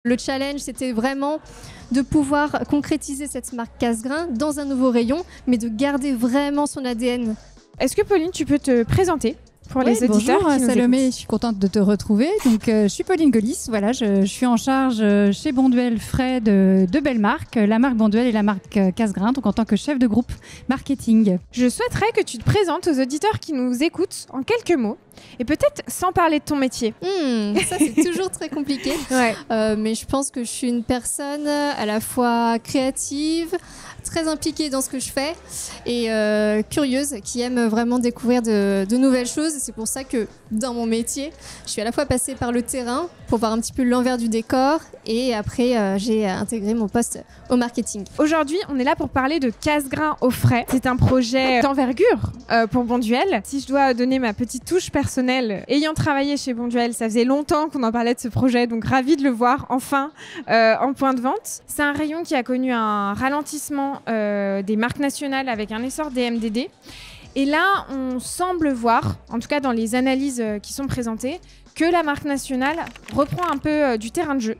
Le challenge, c'était vraiment de pouvoir concrétiser cette marque Casgrain dans un nouveau rayon, mais de garder vraiment son ADN. Est-ce que Pauline, tu peux te présenter pour les auditeurs bonjour qui nous Salomé, écoutent? je suis contente de te retrouver. Donc, je suis Pauline Golis, voilà, je suis en charge chez Bonduelle Frais de deux belles marques, la marque Bonduelle et la marque Casgrain, donc en tant que chef de groupe marketing. Je souhaiterais que tu te présentes aux auditeurs qui nous écoutent en quelques mots, et peut-être sans parler de ton métier. Ça, c'est toujours très compliqué. Ouais. Mais je pense que je suis une personne à la fois créative, très impliquée dans ce que je fais et curieuse, qui aime vraiment découvrir de nouvelles choses. Et c'est pour ça que dans mon métier, je suis à la fois passée par le terrain pour voir un petit peu l'envers du décor et après j'ai intégré mon poste au marketing. Aujourd'hui, on est là pour parler de Casgrain au frais. C'est un projet d'envergure pour Bonduelle. Si je dois donner ma petite touche personnelle, ayant travaillé chez Bonduelle, ça faisait longtemps qu'on en parlait de ce projet, donc ravie de le voir enfin en point de vente. C'est un rayon qui a connu un ralentissement des marques nationales avec un essor des MDD. Et là, on semble voir, en tout cas dans les analyses qui sont présentées, que la marque nationale reprend un peu du terrain de jeu.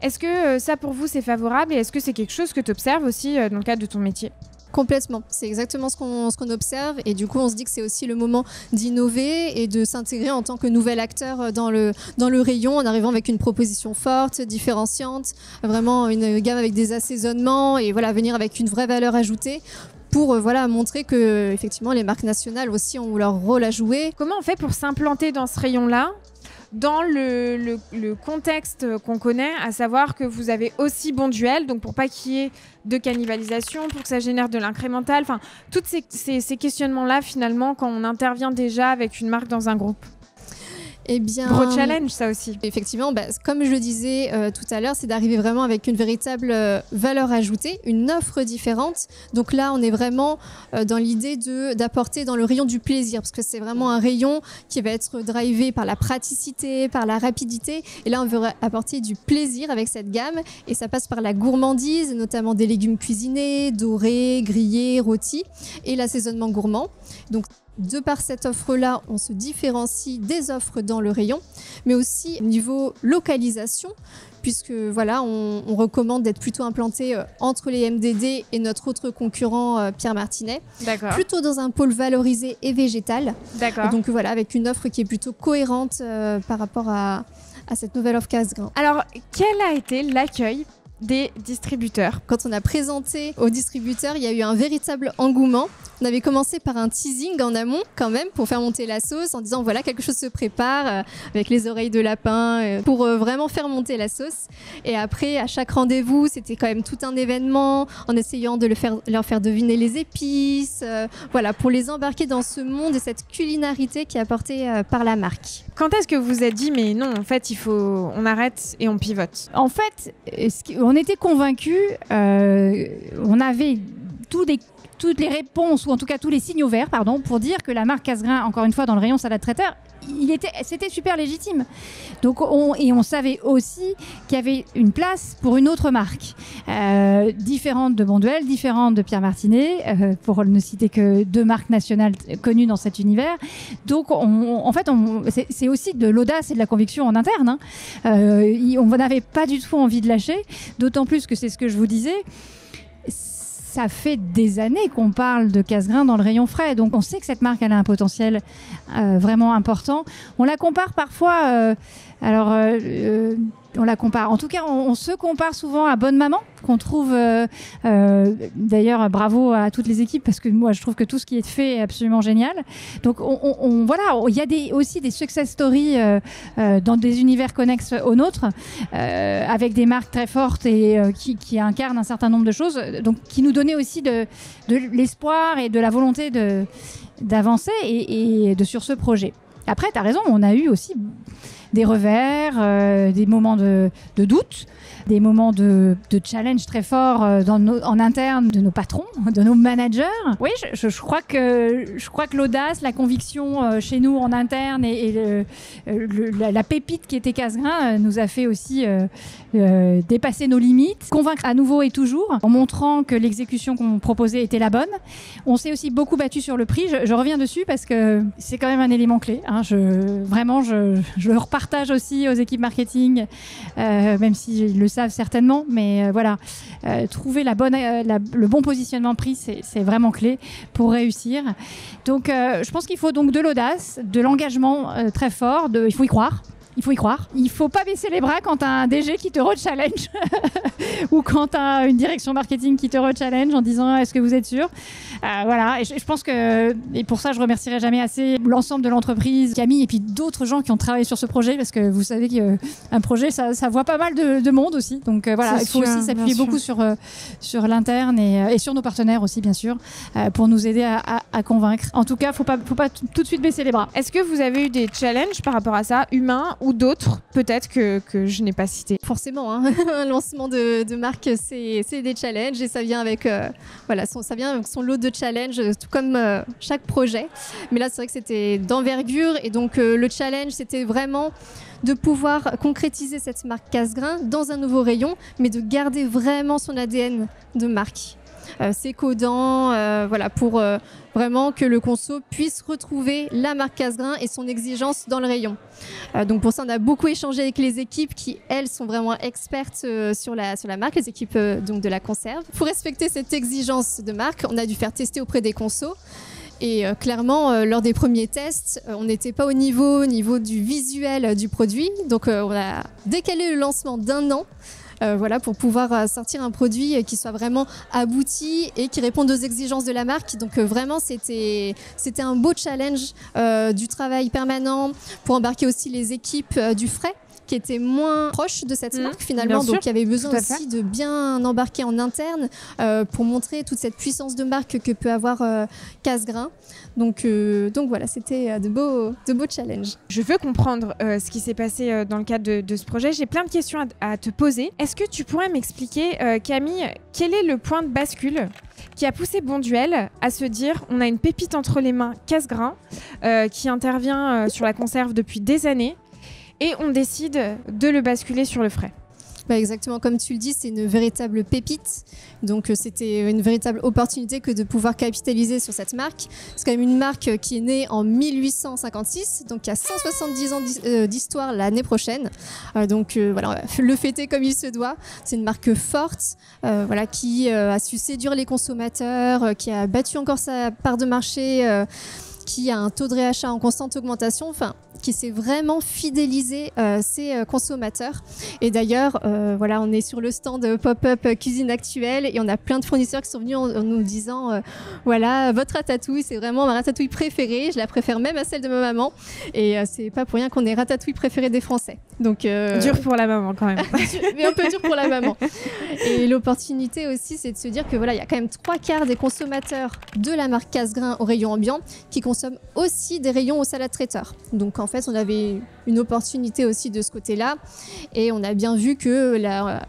Est-ce que ça pour vous c'est favorable et est-ce que c'est quelque chose que tu observes aussi dans le cadre de ton métier ? Complètement, c'est exactement ce qu'on observe et du coup on se dit que c'est aussi le moment d'innover et de s'intégrer en tant que nouvel acteur dans le rayon en arrivant avec une proposition forte, différenciante, vraiment une gamme avec des assaisonnements et voilà, venir avec une vraie valeur ajoutée pour montrer que effectivement les marques nationales aussi ont leur rôle à jouer. Comment on fait pour s'implanter dans ce rayon-là ? Dans le contexte qu'on connaît, à savoir que vous avez aussi Bonduelle, donc pour pas qu'il y ait de cannibalisation, pour que ça génère de l'incrémental, enfin, tous ces questionnements-là, finalement, quand on intervient déjà avec une marque dans un groupe. Eh bien, gros challenge, ça aussi. Effectivement, comme je le disais tout à l'heure, c'est d'arriver vraiment avec une véritable valeur ajoutée, une offre différente. Donc là, on est vraiment dans l'idée d'apporter dans le rayon du plaisir, parce que c'est vraiment un rayon qui va être drivé par la praticité, par la rapidité. Et là, on veut apporter du plaisir avec cette gamme, et ça passe par la gourmandise, notamment des légumes cuisinés, dorés, grillés, rôtis, et l'assaisonnement gourmand. Donc, de par cette offre-là, on se différencie des offres dans le rayon, mais aussi au niveau localisation, puisque voilà, on recommande d'être plutôt implanté entre les MDD et notre autre concurrent Pierre Martinet, plutôt dans un pôle valorisé et végétal. D'accord. Donc voilà, avec une offre qui est plutôt cohérente par rapport à cette nouvelle offre Casgrain. Alors, quel a été l'accueil des distributeurs? Quand on a présenté aux distributeurs, il y a eu un véritable engouement. On avait commencé par un teasing en amont quand même pour faire monter la sauce en disant voilà, quelque chose se prépare avec les oreilles de lapin pour vraiment faire monter la sauce. Et après, à chaque rendez-vous, c'était quand même tout un événement en essayant de leur faire deviner les épices, voilà, pour les embarquer dans ce monde et cette culinarité qui est apportée par la marque. Quand est-ce que vous vous êtes dit mais non, en fait, on arrête et on pivote? En fait, on était convaincus, on avait toutes les réponses, ou en tout cas tous les signaux verts, pour dire que la marque Casgrain, encore une fois, dans le rayon salade traiteur, c'était super légitime. Donc, on savait aussi qu'il y avait une place pour une autre marque, différente de Bonduelle, différente de Pierre Martinet, pour ne citer que deux marques nationales connues dans cet univers. Donc, en fait, c'est aussi de l'audace et de la conviction en interne. On n'avait pas du tout envie de lâcher, d'autant plus que c'est ce que je vous disais. Ça fait des années qu'on parle de Casgrain dans le rayon frais, donc on sait que cette marque elle a un potentiel vraiment important. On la compare parfois, on la compare. En tout cas, on se compare souvent à Bonne Maman, qu'on trouve. D'ailleurs, bravo à toutes les équipes parce que moi, je trouve que tout ce qui est fait est absolument génial. Donc, voilà, il y a aussi des success stories dans des univers connexes aux nôtres, avec des marques très fortes et qui incarnent un certain nombre de choses, donc qui nous donnaient aussi de l'espoir et de la volonté d'avancer et sur ce projet. Après, tu as raison, on a eu aussi des revers, des moments de doute, des moments de challenge très forts en interne de nos patrons, de nos managers. Oui, je crois que l'audace, la conviction chez nous en interne et la pépite qui était Casgrain nous a fait aussi dépasser nos limites, convaincre à nouveau et toujours, en montrant que l'exécution qu'on proposait était la bonne. On s'est aussi beaucoup battu sur le prix. Je reviens dessus parce que c'est quand même un élément clé. Hein. Je le repartage partage aussi aux équipes marketing, même s'ils le savent certainement, mais voilà, trouver le bon positionnement prix, c'est vraiment clé pour réussir. Donc je pense qu'il faut donc de l'audace, de l'engagement très fort, il faut y croire. Il faut y croire. Il faut pas baisser les bras quand tu as un DG qui te re-challenge ou quand tu as une direction marketing qui te re-challenge en disant est-ce que vous êtes sûr. Voilà, et je pense que, et pour ça je remercierai jamais assez l'ensemble de l'entreprise, Camille et puis d'autres gens qui ont travaillé sur ce projet, parce que vous savez qu'un projet ça voit pas mal de monde aussi. Donc voilà, il faut aussi s'appuyer beaucoup sur l'interne et sur nos partenaires aussi bien sûr, pour nous aider à convaincre. En tout cas, faut pas tout de suite baisser les bras. Est-ce que vous avez eu des challenges par rapport à ça, humains ou d'autres peut-être que je n'ai pas cités? Forcément, hein. Un lancement de marque, c'est des challenges et ça vient avec ça vient avec son lot de challenges, tout comme chaque projet. Mais là, c'est vrai que c'était d'envergure et donc le challenge, c'était vraiment de pouvoir concrétiser cette marque Cassegrain dans un nouveau rayon, mais de garder vraiment son ADN de marque. C'est codant, pour vraiment que le conso puisse retrouver la marque Cassegrain et son exigence dans le rayon. Donc pour ça, on a beaucoup échangé avec les équipes qui, elles, sont vraiment expertes sur la marque, les équipes donc de la conserve. Pour respecter cette exigence de marque, on a dû faire tester auprès des consos. Et clairement, lors des premiers tests, on n'était pas au niveau du visuel du produit. Donc on a décalé le lancement d'1 an. Pour pouvoir sortir un produit qui soit vraiment abouti et qui réponde aux exigences de la marque. Donc vraiment, c'était un beau challenge, du travail permanent pour embarquer aussi les équipes du frais qui étaient moins proches de cette marque finalement, donc il y avait besoin aussi de bien embarquer en interne pour montrer toute cette puissance de marque que peut avoir Cassegrain. Donc voilà, c'était de beaux challenges. Je veux comprendre ce qui s'est passé dans le cadre de ce projet. J'ai plein de questions à te poser. Est-ce que tu pourrais m'expliquer, Camille, quel est le point de bascule qui a poussé Bonduelle à se dire on a une pépite entre les mains, Cassegrain, qui intervient sur la conserve depuis des années, et on décide de le basculer sur le frais? Exactement comme tu le dis, c'est une véritable pépite. Donc c'était une véritable opportunité que de pouvoir capitaliser sur cette marque. C'est quand même une marque qui est née en 1856, donc qui a 170 ans d'histoire l'année prochaine. On va le fêter comme il se doit. C'est une marque forte, qui a su séduire les consommateurs, qui a battu encore sa part de marché, qui a un taux de réachat en constante augmentation, qui s'est vraiment fidélisé ses consommateurs. Et d'ailleurs, on est sur le stand Pop-Up Cuisine Actuelle et on a plein de fournisseurs qui sont venus en nous disant votre ratatouille, c'est vraiment ma ratatouille préférée, je la préfère même à celle de ma maman. Et c'est pas pour rien qu'on est ratatouille préférée des Français. Donc dur pour la maman quand même. Mais un peu dur pour la maman. Et l'opportunité aussi, c'est de se dire que il y a quand même 3/4 des consommateurs de la marque Cassegrain au rayon ambiant qui consomment aussi des rayons au salade traiteur. Donc en fait, on avait une opportunité aussi de ce côté-là et on a bien vu que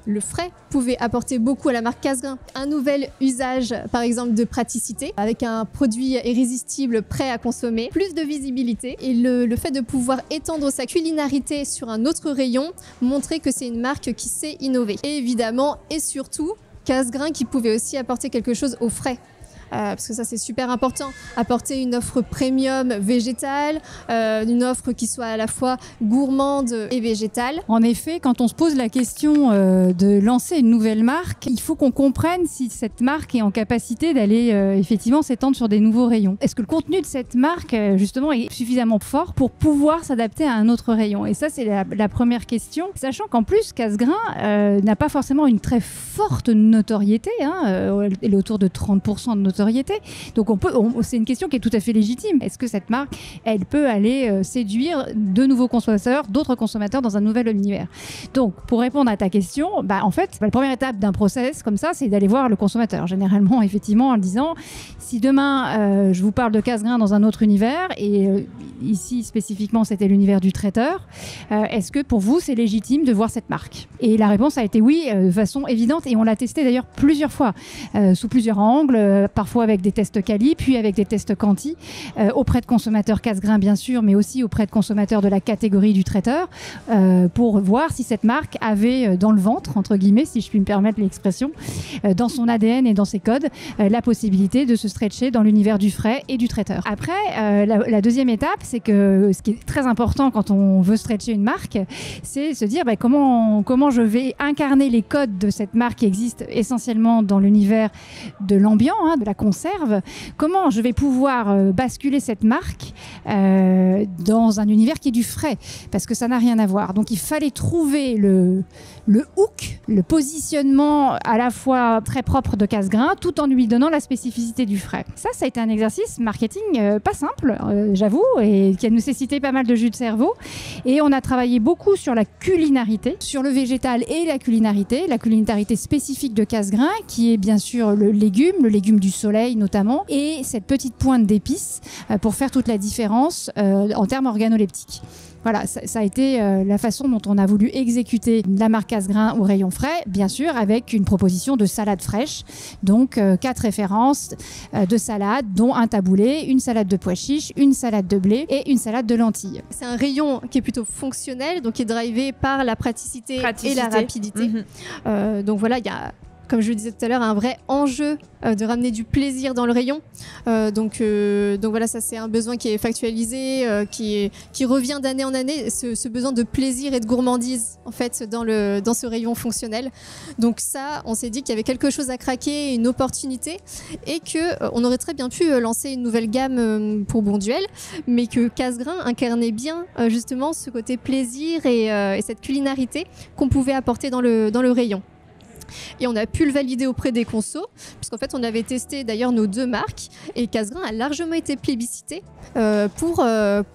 le frais pouvait apporter beaucoup à la marque Cassegrain. Un nouvel usage, par exemple, de praticité avec un produit irrésistible prêt à consommer, plus de visibilité et le fait de pouvoir étendre sa culinarité sur un autre rayon, montrer que c'est une marque qui sait innover. Et évidemment et surtout, Cassegrain qui pouvait aussi apporter quelque chose au frais. Parce que ça c'est super important, apporter une offre premium végétale, une offre qui soit à la fois gourmande et végétale. En effet, quand on se pose la question de lancer une nouvelle marque, il faut qu'on comprenne si cette marque est en capacité d'aller effectivement s'étendre sur des nouveaux rayons. Est-ce que le contenu de cette marque justement est suffisamment fort pour pouvoir s'adapter à un autre rayon? Et ça c'est la première question, sachant qu'en plus Cassegrain n'a pas forcément une très forte notoriété, elle est autour de 30% de notoriété. Donc c'est une question qui est tout à fait légitime. Est-ce que cette marque, elle peut aller séduire de nouveaux consommateurs, d'autres consommateurs dans un nouvel univers? Donc pour répondre à ta question, en fait, la première étape d'un process comme ça, c'est d'aller voir le consommateur. Généralement, effectivement, en disant si demain je vous parle de Cassegrain dans un autre univers, et ici spécifiquement c'était l'univers du traiteur, est-ce que pour vous c'est légitime de voir cette marque? Et la réponse a été oui, de façon évidente, et on l'a testé d'ailleurs plusieurs fois, sous plusieurs angles, parfois avec des tests quali, puis avec des tests quanti, auprès de consommateurs Cassegrain bien sûr, mais aussi auprès de consommateurs de la catégorie du traiteur, pour voir si cette marque avait dans le ventre, entre guillemets, si je puis me permettre l'expression, dans son ADN et dans ses codes, la possibilité de se stretcher dans l'univers du frais et du traiteur. Après, la deuxième étape, c'est que ce qui est très important quand on veut stretcher une marque, c'est se dire comment je vais incarner les codes de cette marque qui existe essentiellement dans l'univers de l'ambiant, de la conserve. Comment je vais pouvoir basculer cette marque dans un univers qui est du frais, parce que ça n'a rien à voir. Donc il fallait trouver le hook, le positionnement à la fois très propre de Cassegrain, tout en lui donnant la spécificité du frais. Ça a été un exercice marketing pas simple, j'avoue, et qui a nécessité pas mal de jus de cerveau. Et on a travaillé beaucoup sur la culinarité, sur le végétal et la culinarité spécifique de Cassegrain, qui est bien sûr le légume du soleil notamment, et cette petite pointe d'épices pour faire toute la différence en termes organoleptiques. Voilà, ça a été la façon dont on a voulu exécuter la marque Cassegrain au rayon frais, bien sûr, avec une proposition de salade fraîche. Donc, 4 références de salade, dont un taboulé, une salade de pois chiches, une salade de blé et une salade de lentilles. C'est un rayon qui est plutôt fonctionnel, donc qui est drivé par la praticité. Et la rapidité. Donc voilà, il y a, comme je le disais tout à l'heure, un vrai enjeu de ramener du plaisir dans le rayon. Donc voilà, ça c'est un besoin qui est factualisé, qui revient d'année en année, ce besoin de plaisir et de gourmandise en fait dans ce rayon fonctionnel. Donc ça, on s'est dit qu'il y avait quelque chose à craquer, une opportunité, et qu'on aurait très bien pu lancer une nouvelle gamme pour Bonduelle, mais que Cassegrain incarnait bien justement ce côté plaisir et cette culinarité qu'on pouvait apporter dans le rayon. Et on a pu le valider auprès des consos, puisqu'en fait on avait testé d'ailleurs nos 2 marques, et Cassegrain a largement été plébiscité pour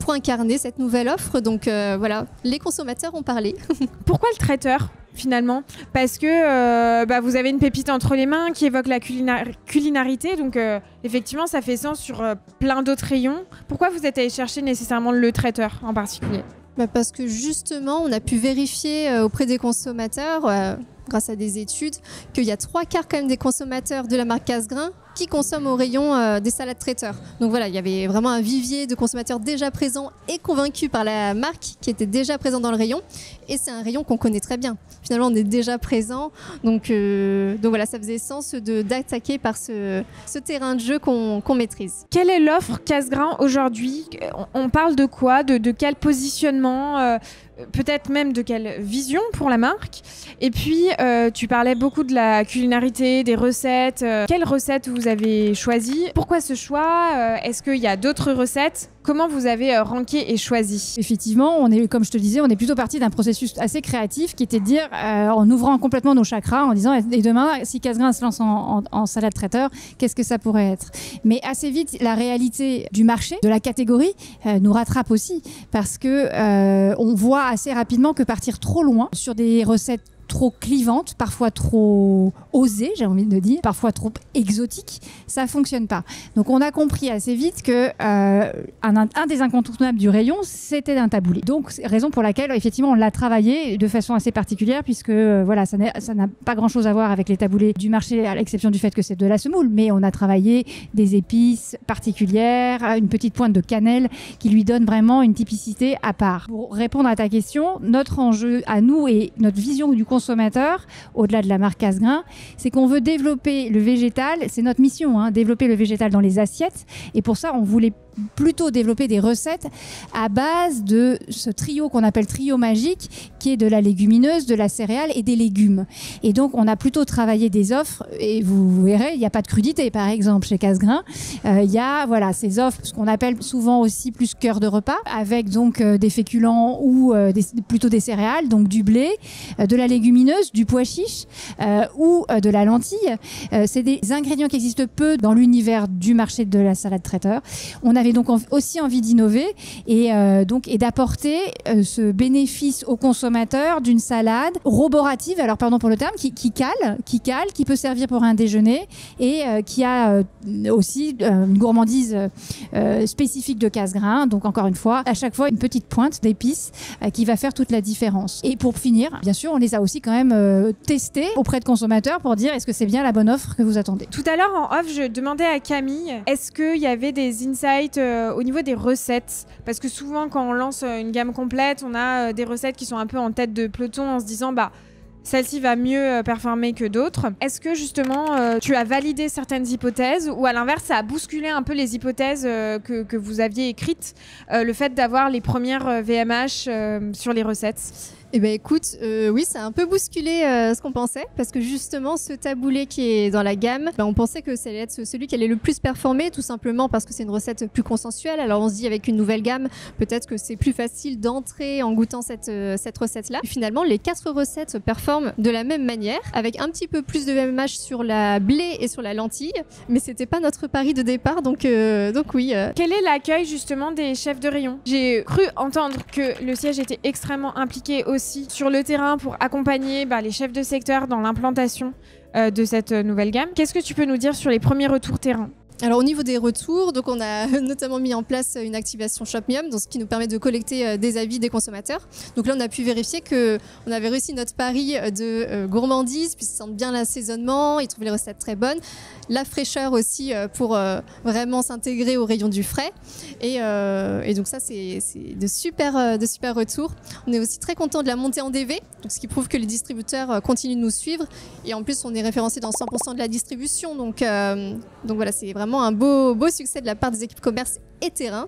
incarner cette nouvelle offre. Donc voilà, les consommateurs ont parlé. Pourquoi le traiteur finalement? Parce que vous avez une pépite entre les mains qui évoque la culinarité, donc effectivement ça fait sens sur plein d'autres rayons. Pourquoi vous êtes allé chercher nécessairement le traiteur en particulier? Parce que justement on a pu vérifier auprès des consommateurs, grâce à des études, qu'il y a 3/4 quand même des consommateurs de la marque Cassegrain qui consomment au rayon des salades traiteurs. Donc voilà, il y avait vraiment un vivier de consommateurs déjà présents et convaincus par la marque qui était déjà présent dans le rayon. Et c'est un rayon qu'on connaît très bien. Finalement, on est déjà présent. Donc voilà, ça faisait sens d'attaquer par ce terrain de jeu qu'on maîtrise. Quelle est l'offre Cassegrain aujourd'hui? On parle de quoi? De quel positionnement? Peut-être même de quelle vision pour la marque? Et puis, tu parlais beaucoup de la culinarité, des recettes. Quelles recettes vous avez choisies? Pourquoi ce choix? Est-ce qu'il y a d'autres recettes? Comment vous avez ranké et choisi? Effectivement, comme je te disais, on est plutôt parti d'un processus assez créatif qui était de dire, en ouvrant complètement nos chakras, en disant, et demain, si Cassegrain se lance en salade traiteur, qu'est-ce que ça pourrait être? Mais assez vite, la réalité du marché, de la catégorie, nous rattrape aussi, parce que on voit assez rapidement que partir trop loin sur des recettes trop clivantes, parfois trop osées, j'ai envie de dire, parfois trop exotiques, ça fonctionne pas. Donc on a compris assez vite que un des incontournables du rayon, c'était un taboulé. Donc raison pour laquelle effectivement on l'a travaillé de façon assez particulière, puisque voilà, ça n'a pas grand-chose à voir avec les taboulés du marché, à l'exception du fait que c'est de la semoule, mais on a travaillé des épices particulières, une petite pointe de cannelle qui lui donne vraiment une typicité à part. Pour répondre à ta question, notre enjeu à nous et notre vision du consommateur, au-delà de la marque Cassegrain, c'est qu'on veut développer le végétal, c'est notre mission, développer le végétal dans les assiettes, et pour ça on voulait plutôt développer des recettes à base de ce trio qu'on appelle trio magique, qui est de la légumineuse, de la céréale et des légumes. Et donc on a plutôt travaillé des offres, et vous verrez, il n'y a pas de crudité par exemple chez Cassegrain. Il y a ces offres, ce qu'on appelle souvent aussi plus cœur de repas, avec donc des féculents ou plutôt des céréales, donc du blé, de la légumineuse, du pois chiche ou de la lentille. C'est des ingrédients qui existent peu dans l'univers du marché de la salade traiteur. On avait donc aussi envie d'innover et d'apporter ce bénéfice aux consommateurs d'une salade roborative, alors pardon pour le terme, qui cale, qui peut servir pour un déjeuner et qui a aussi une gourmandise spécifique de Cassegrain. Donc encore une fois, à chaque fois une petite pointe d'épices qui va faire toute la différence. Et pour finir, bien sûr, on les a aussi quand même testés auprès de consommateurs pour dire est-ce que c'est bien la bonne offre que vous attendez. Tout à l'heure en off, je demandais à Camille, est-ce qu'il y avait des insights au niveau des recettes? Parce que souvent quand on lance une gamme complète, on a des recettes qui sont un peu en tête de peloton en se disant celle-ci va mieux performer que d'autres. Est-ce que justement tu as validé certaines hypothèses ou à l'inverse ça a bousculé un peu les hypothèses que vous aviez écrites, le fait d'avoir les premières VMH sur les recettes? Eh ben écoute, oui, ça a un peu bousculé ce qu'on pensait, parce que justement, ce taboulé qui est dans la gamme, on pensait que ça allait être celui qui allait le plus performer, tout simplement parce que c'est une recette plus consensuelle. Alors on se dit avec une nouvelle gamme, peut-être que c'est plus facile d'entrer en goûtant cette recette-là. Et finalement, les 4 recettes performent de la même manière, avec un petit peu plus de VMH sur la blé et sur la lentille, mais c'était pas notre pari de départ, donc oui. Quel est l'accueil justement des chefs de rayon? J'ai cru entendre que le siège était extrêmement impliqué aussi sur le terrain pour accompagner les chefs de secteur dans l'implantation de cette nouvelle gamme. Qu'est-ce que tu peux nous dire sur les premiers retours terrain? Alors au niveau des retours, donc on a notamment mis en place une activation Shopmium, donc ce qui nous permet de collecter des avis des consommateurs. Donc là on a pu vérifier qu'on avait réussi notre pari de gourmandise, puisqu'ils sentent bien l'assaisonnement, ils trouvent les recettes très bonnes, la fraîcheur aussi pour vraiment s'intégrer au rayon du frais. Et donc ça c'est de super retours. On est aussi très content de la montée en DV, donc ce qui prouve que les distributeurs continuent de nous suivre. Et en plus on est référencé dans 100% de la distribution, donc voilà, c'est vraiment un beau succès de la part des équipes commerce et terrain.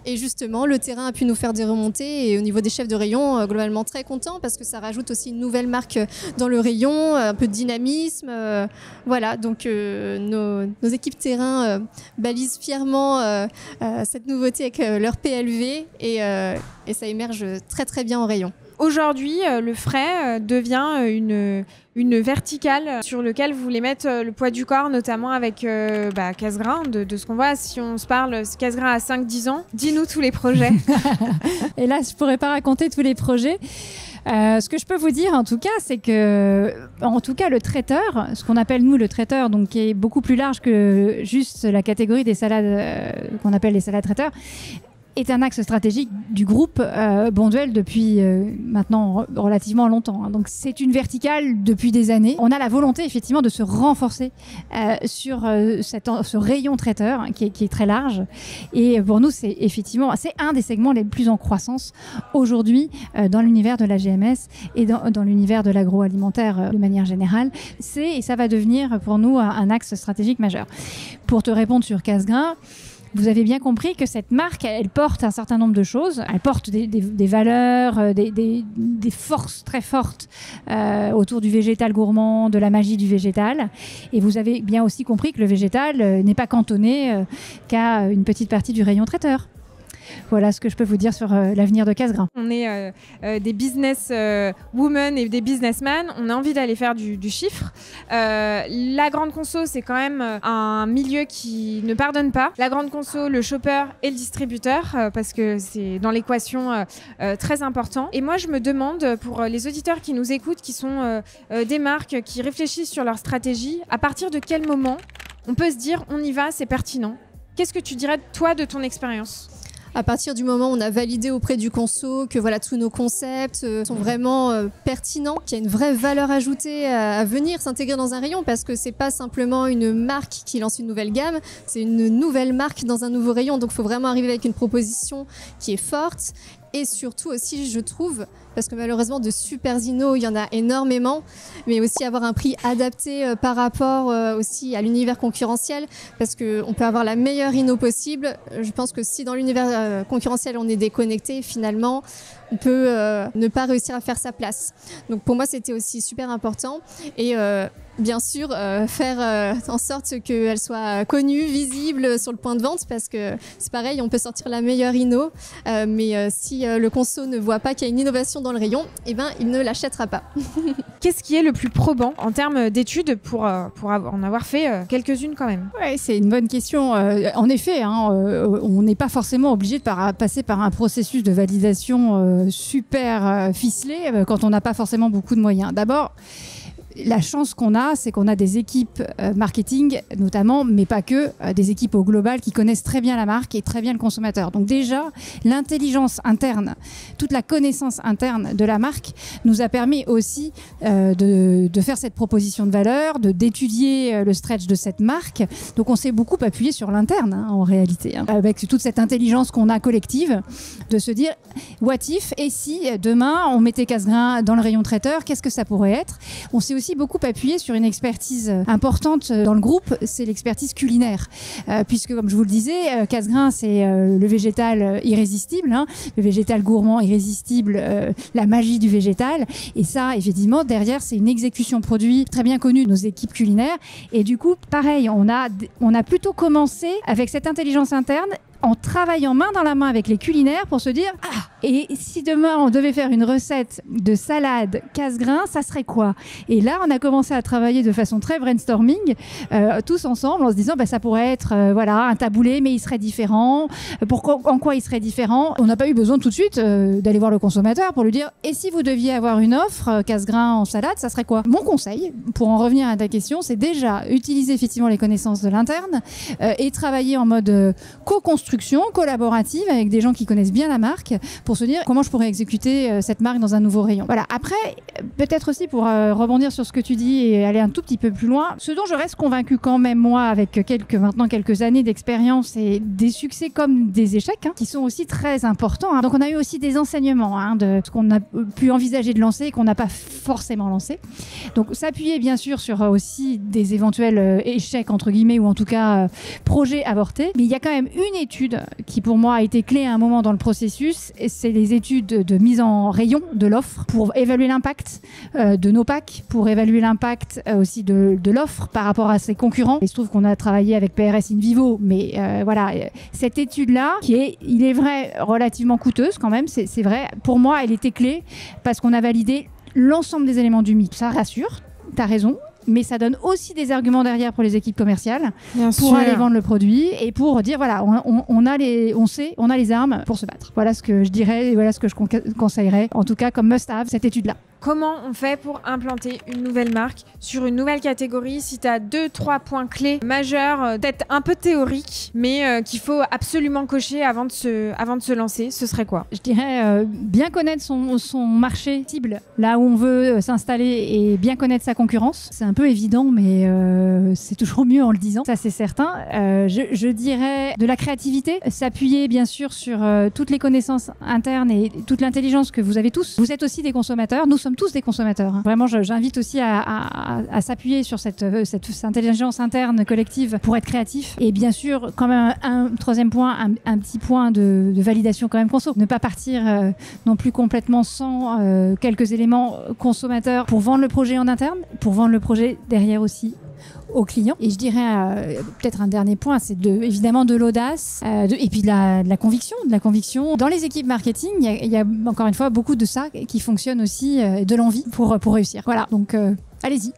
Et justement, le terrain a pu nous faire des remontées et au niveau des chefs de rayon, globalement très content parce que ça rajoute aussi une nouvelle marque dans le rayon, un peu de dynamisme. Voilà, donc nos équipes terrain balisent fièrement cette nouveauté avec leur PLV et ça émerge très très bien en rayon. Aujourd'hui, le frais devient une verticale sur laquelle vous voulez mettre le poids du corps, notamment avec Casgrain, de ce qu'on voit. Si on se parle, Casgrain à 5-10 ans, dis-nous tous les projets. Et là, je ne pourrais pas raconter tous les projets. Ce que je peux vous dire, en tout cas, c'est que, le traiteur, ce qu'on appelle nous le traiteur, donc qui est beaucoup plus large que juste la catégorie des salades qu'on appelle les salades traiteurs, est un axe stratégique du groupe Bonduelle depuis maintenant relativement longtemps. Hein. Donc c'est une verticale depuis des années. On a la volonté effectivement de se renforcer sur ce rayon traiteur qui est très large. Et pour nous, c'est un des segments les plus en croissance aujourd'hui dans l'univers de la GMS et dans l'univers de l'agroalimentaire de manière générale. Et ça va devenir pour nous un axe stratégique majeur. Pour te répondre sur Casgrain, vous avez bien compris que cette marque, elle porte un certain nombre de choses. Elle porte des valeurs, des forces très fortes autour du végétal gourmand, de la magie du végétal. Et vous avez bien aussi compris que le végétal n'est pas cantonné qu'à une petite partie du rayon traiteur. Voilà ce que je peux vous dire sur l'avenir de Casgrain. On est des business women et des businessmen. On a envie d'aller faire du chiffre. La grande conso, c'est quand même un milieu qui ne pardonne pas. La grande conso, le shopper et le distributeur, parce que c'est dans l'équation très important. Et moi, je me demande, pour les auditeurs qui nous écoutent, qui sont des marques qui réfléchissent sur leur stratégie, à partir de quel moment on peut se dire on y va, c'est pertinent? Qu'est-ce que tu dirais, toi, de ton expérience? À partir du moment où on a validé auprès du conso que voilà, tous nos concepts sont vraiment pertinents, qu'il y a une vraie valeur ajoutée à venir s'intégrer dans un rayon, parce que c'est pas simplement une marque qui lance une nouvelle gamme, c'est une nouvelle marque dans un nouveau rayon. Donc il faut vraiment arriver avec une proposition qui est forte. Et surtout aussi, je trouve, parce que malheureusement de super Zino, il y en a énormément, mais aussi avoir un prix adapté par rapport aussi à l'univers concurrentiel, parce qu'on peut avoir la meilleure Inno possible. Je pense que si dans l'univers concurrentiel on est déconnecté, finalement, on peut ne pas réussir à faire sa place. Donc pour moi, c'était aussi super important. Et bien sûr, faire en sorte qu'elle soit connue, visible sur le point de vente, parce que c'est pareil, on peut sortir la meilleure Inno, mais si le conso ne voit pas qu'il y a une innovation dans le rayon, eh ben, il ne l'achètera pas. Qu'est-ce qui est le plus probant en termes d'études pour en avoir fait quelques-unes quand même? Ouais, c'est une bonne question. En effet, on n'est pas forcément obligé de passer par un processus de validation super ficelé quand on n'a pas forcément beaucoup de moyens. D'abord, la chance qu'on a, c'est qu'on a des équipes marketing notamment, mais pas que, des équipes au global qui connaissent très bien la marque et très bien le consommateur. Donc déjà, l'intelligence interne, toute la connaissance interne de la marque nous a permis aussi de faire cette proposition de valeur, d'étudier le stretch de cette marque. Donc on s'est beaucoup appuyé sur l'interne en réalité, avec toute cette intelligence qu'on a collective, de se dire what if, et si demain on mettait Cassegrain dans le rayon traiteur, qu'est-ce que ça pourrait être? On s'est aussi beaucoup appuyé sur une expertise importante dans le groupe, c'est l'expertise culinaire, puisque comme je vous le disais, Cassegrain c'est le végétal irrésistible, le végétal gourmand irrésistible, la magie du végétal, et ça effectivement derrière c'est une exécution produit très bien connue de nos équipes culinaires, et du coup pareil, on a plutôt commencé avec cette intelligence interne en travaillant main dans la main avec les culinaires pour se dire et si demain on devait faire une recette de salade Cassegrain, ça serait quoi? Et là on a commencé à travailler de façon très brainstorming tous ensemble en se disant ça pourrait être un taboulé mais il serait différent, en quoi il serait différent. On n'a pas eu besoin tout de suite d'aller voir le consommateur pour lui dire et si vous deviez avoir une offre Cassegrain en salade, ça serait quoi? Mon conseil pour en revenir à ta question, c'est déjà utiliser effectivement les connaissances de l'interne et travailler en mode co-construction collaborative avec des gens qui connaissent bien la marque pour se dire comment je pourrais exécuter cette marque dans un nouveau rayon. Voilà. Après, peut-être aussi pour rebondir sur ce que tu dis et aller un tout petit peu plus loin, ce dont je reste convaincue quand même moi avec maintenant quelques années d'expérience et des succès comme des échecs qui sont aussi très importants. Donc on a eu aussi des enseignements de ce qu'on a pu envisager de lancer et qu'on n'a pas forcément lancé. Donc s'appuyer bien sûr sur aussi des éventuels échecs entre guillemets ou en tout cas projets avortés. Mais il y a quand même une étude qui pour moi a été clé à un moment dans le processus, et c'est les études de mise en rayon de l'offre pour évaluer l'impact de nos packs, pour évaluer l'impact aussi de l'offre par rapport à ses concurrents. Il se trouve qu'on a travaillé avec PRS InVivo, mais cette étude-là, qui est, il est vrai, relativement coûteuse quand même, c'est vrai, pour moi elle était clé parce qu'on a validé l'ensemble des éléments du mix. Ça rassure, t'as raison. Mais ça donne aussi des arguments derrière pour les équipes commerciales pour aller vendre le produit et pour dire on a les armes pour se battre. Voilà ce que je dirais et voilà ce que je conseillerais, en tout cas comme must-have, cette étude-là. Comment on fait pour implanter une nouvelle marque sur une nouvelle catégorie? Si tu as 2-3 points clés majeurs, peut-être un peu théoriques, mais qu'il faut absolument cocher avant de se lancer, ce serait quoi? Je dirais bien connaître son marché cible, là où on veut s'installer, et bien connaître sa concurrence. C'est un peu évident, mais c'est toujours mieux en le disant, ça c'est certain. Je dirais de la créativité, s'appuyer bien sûr sur toutes les connaissances internes et toute l'intelligence que vous avez tous. Vous êtes aussi des consommateurs, nous sommes tous des consommateurs. Vraiment, j'invite aussi à s'appuyer sur cette intelligence interne collective pour être créatif. Et bien sûr, quand même, un troisième point, un petit point de validation quand même conso. Ne pas partir non plus complètement sans quelques éléments consommateurs pour vendre le projet en interne, pour vendre le projet derrière aussi aux clients. Et je dirais peut-être un dernier point, c'est évidemment de l'audace et puis de la conviction. Dans les équipes marketing, il y a encore une fois beaucoup de ça qui fonctionne aussi, de l'envie pour réussir. Voilà, donc allez-y.